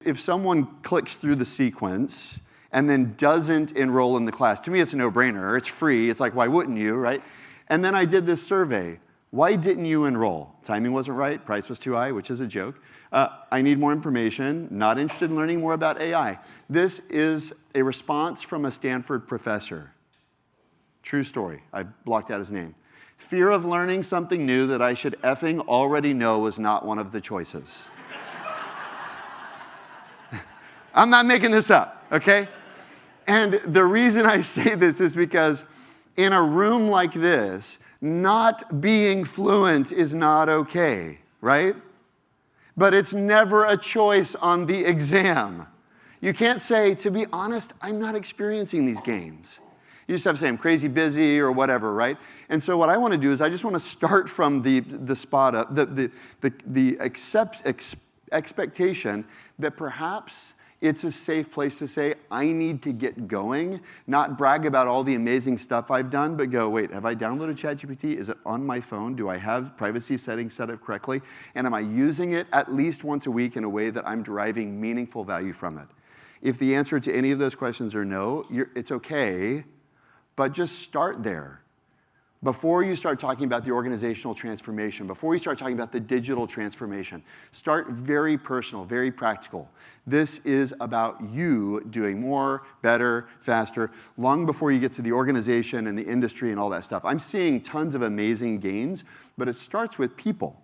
If someone clicks through the sequence and then doesn't enroll in the class, to me it's a no-brainer. It's free. It's like, why wouldn't you, right? And then I did this survey. Why didn't you enroll? Timing wasn't right. Price was too high, which is a joke. I need more information. Not interested in learning more about AI. This is a response from a Stanford professor. True story. I blocked out his name. Fear of learning something new that I should effing already know was not one of the choices. I'm not making this up, okay? And the reason I say this is because in a room like this, not being fluent is not okay, right? But it's never a choice on the exam. You can't say, to be honest, I'm not experiencing these gains. You just have to say, I'm crazy busy or whatever, right? And so what I want to do is I just want to start from the spot of the expectation that perhaps it's a safe place to say, I need to get going, not brag about all the amazing stuff I've done, but go, wait, have I downloaded ChatGPT? Is it on my phone? Do I have privacy settings set up correctly? And am I using it at least once a week in a way that I'm deriving meaningful value from it? If the answer to any of those questions are no, it's okay, but just start there. Before you start talking about the organizational transformation, before you start talking about the digital transformation, start very personal, very practical. This is about you doing more, better, faster, long before you get to the organization and the industry and all that stuff. I'm seeing tons of amazing gains, but it starts with people.